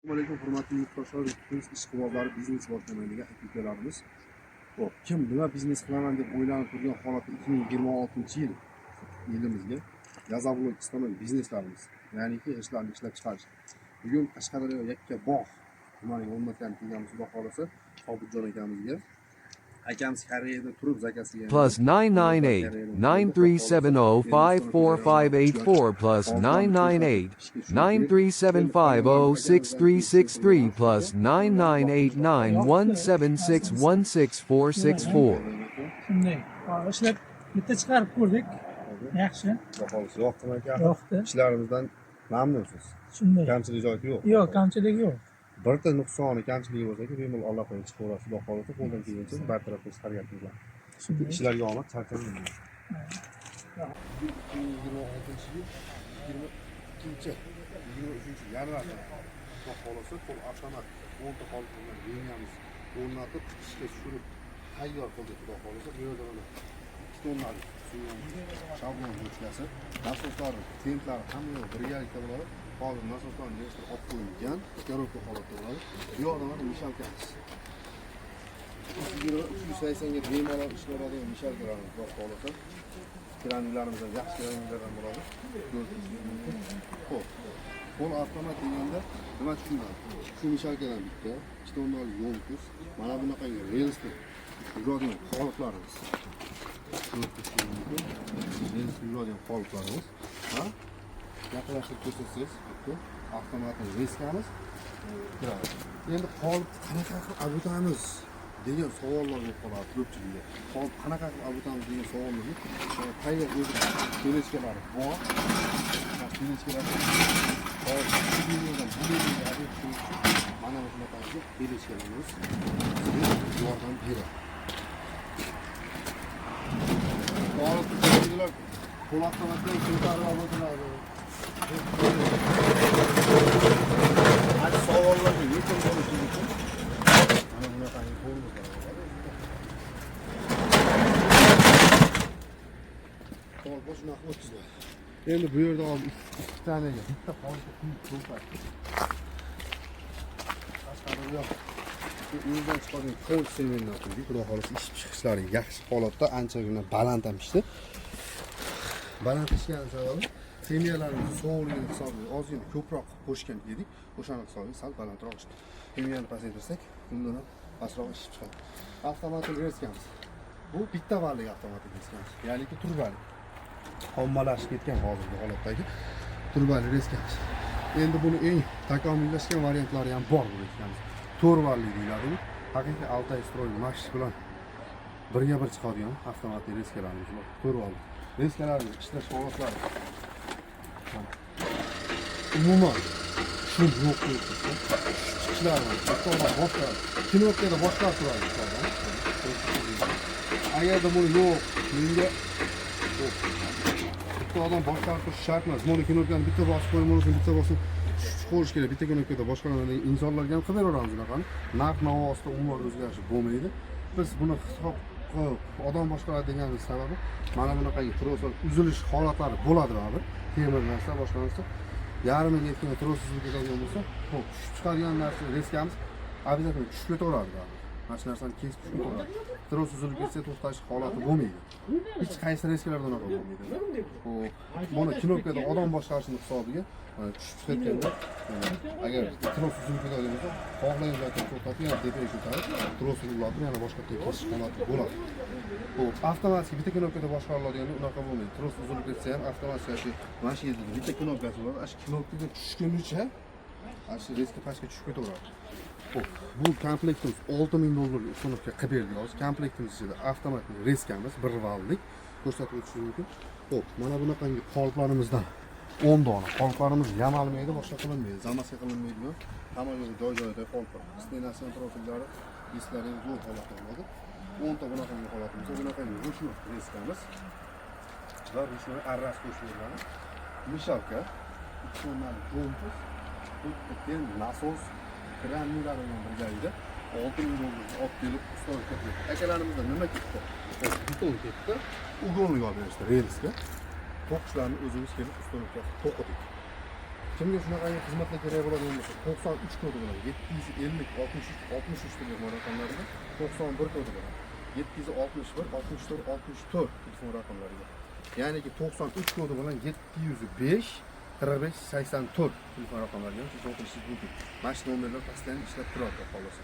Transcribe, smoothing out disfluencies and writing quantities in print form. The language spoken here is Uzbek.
Assalomu alaykum, hurmatli yurtdoshlar, biz ishqibozlari, biznes boshlamaydigan aka-ukalarimiz. Xo'p, kim nima biznes qilaman deb o'ylanib turgan holatda 2026-yil yilimizga Yazavlog istamal bizneslarimiz, ya'niki g'ishtlarni ishlab chiqarish. Bugun Qashqadaryo Yakkabog' tumaniga o'rnatgan kelganmiz, xudo xolasa, Sobitjon akamizga. Akamiz Koreyada turib zakasiga plus 998-9370-54584 plus 998-9375-06363 plus 998917616464. Shunday. Ishlab bitta chiqarib ko'rdik. Yaxshi. Xudo xolasa yoqdimi aka? Yoqdi. Ishlarimizdan mamnunsiz. Shunday. Kamchilik joyi yo'q. Yo'q, kamchilik yo'q. Birta nuqsoni kamchiligi bo'lsa-ku, bemalol allaqayga chiqaverasiz. Xudo xolasa qo'ldan kelgancha bartaraf qilib chiqaryapsizlar. Ishlarga omad, charchamayman. 2026-23 yanvarda Xudo xolasa qo'l avtomat 10 ta qolgan lingamiz o'rnatib ishga tushirib tayyor qildik. Xudo xolasa bu yerda mana 2 tonnalik shablon bo'chkasi, nasoslari, tentlari hamma birgalikda bo'ladi. Hozir nasoslarni yig'ishtirib olib qo'yilgan, ko'rib holatda bo'ladi. Bu yoqda mana mishalkamiz. 380 ga bemalol ishlaydigan mishalkalarimiz bor holata. Kranlarimiz yaxshi kranlardan bo'ladi. Xo'p. Qo'l avtomat deganda nima tushunadi? Shu mishalkadan bitta 2 tonnalik yo'l kurs, mana bunaqa relsli yuradigan qoliplarimiz. Relsli yuradigan qoliplarimiz. Ha? Yaqinlashtirib ko'rsatsangiz, avtomatni reskamiz kiradi. Endi qolip qanaqa qilib abutamiz degan savollar bo'lib qoladi ko'pchilikda. Qolip qanaqa qilib abutamiz degan savollarni tayyor o'zi kelishkalari bor. Kelishkalari hozir mana bunaqa kelishkalarimiz yordam beradi. Qoliplar qo'l avtomatdan ko'tarib o'tiladi. Hadi savollarga yechim bo'lishi uchun mana bunaqa qo'limiz bor. Qo'l shunaqa o'tkaziladi. Endi bu yerda hozir 2 tanaga bitta qolib qo'yib Qashqadaryo o'zidan chiqadigan qo'l semendan qo'ydik. Xudo xolasa ish chiqishlari yaxshi holatda, anchagina baland ham ishdi. Baland ishgan sababi Semiyalarimizni sovuqligini hisobiga ozgina ko'proq qo'shgan edik. O'shani hisobiga sal balandroq ishdi. Semiyani pasaytirsak, undan ham pastroq ish chiqadi. Avtomatik reskamiz. Bu bitta vallik avtomatik reskamiz. Ya'niki turbali. Ommalashib ketgan hozirgi holatdagi turbali reskamiz. Endi buni eng takomillashgan variantlari ham bor bu reskamiz. 4 valli deyiladi. Haqiqiy Altay Stroy Max bilan birga bir chiqadigan avtomatik reskalarimiz bor. 4 valli. Reskalarning ishlash holatlari umuman shu yo'q bo'lsa, chiqishlar bor. Boshqa kinokada boshqa turadi. Agarda buni yo'q, menga bitta odam boshqarish shart emas. Buni kinokadan bitta bosib qo'ymoqchi, bitta bosib qo'yish kerak. Bitta kinokada boshqalardan insonlarga ham qilib beramiz bunaqani. Narx-navosida umuman o'zgarish bo'lmaydi. Biz buni hisob odam boshqaradi deganimiz sababi mana bunaqangi troslar uzilish holatlari bo'ladi baribir. Temir narsa boshqa narsa yarmiga yetgan tros uzilib ketadigan bo'lsa, xo'p, chiqadigan narsa reskamiz обязательно tushib ketaveradi baribir. Mana shu narsani kesib tushib ketaveradi. Tros uzilib ketsa to'xtash holati bo'lmaydi. Hech qaysi reskalarda unaqa bo'lmaydi. Xo'p, buni kinokada odam boshqarishning hisobiga tushib ketganda agar tros uzilib ketadigan bo'lsa, xohlagan joydan to'xtatib, yana tepaga ko'tarib, trosni ulatib, yana boshqa tepaga holati bo'ladi. Xo'p, avtomatik bitta knopkada boshqariladigan unaqa bo'lmaydi. Tros uzilib ketsa ham avtomatik mana shu yerda bitta knopkasi bor. Shu knopkaga tushgunicha shu reska pastga tushib ketaveradi. Xo'p, bu komplektimiz $6000 ustunovka qilib berdik hozir. Komplektimiz ichida avtomatik reskamiz 1 vallik ko'rsatib o'tish mumkin. Xo'p, mana bunaqangi qoliplarimizdan 10 dona. Qoliplarimiz yamalmaydi, boshqa qilinmaydi, zamaska qilinmaydi. Hamma yerda joy-joyida qolip. Stenasiya profillari, disklari zo'r holatda bo'ladi. 10 ta bunaqangi holatimiz, bunaqangi ruchnoy reskamiz va ruchnoy arras qo'shilgan mishalka, 2 tonnalik kompus, bitta nasos, kranlar bilan birgalikda $6000 olib kelib ustoz ketdi. Akalarimizdan nima ketdi? Beton ketdi, ugonlik olib berishdi relsga. To'qishlarni o'zimiz kelib ustoz to'qidik. Kimga shunaqangi xizmatlar kerak bo'ladigan bo'lsa 93 kodi bilan 750 63 telefon raqamlariga 91 kodi bilan 761 64 64 telefon raqamlariga. Ya'niki 93 kodi bilan 705 45 84 telefon raqamlariga siz o'qirishingiz mumkin. Mana shu nomerlar pastdan ishlab turadi xolos.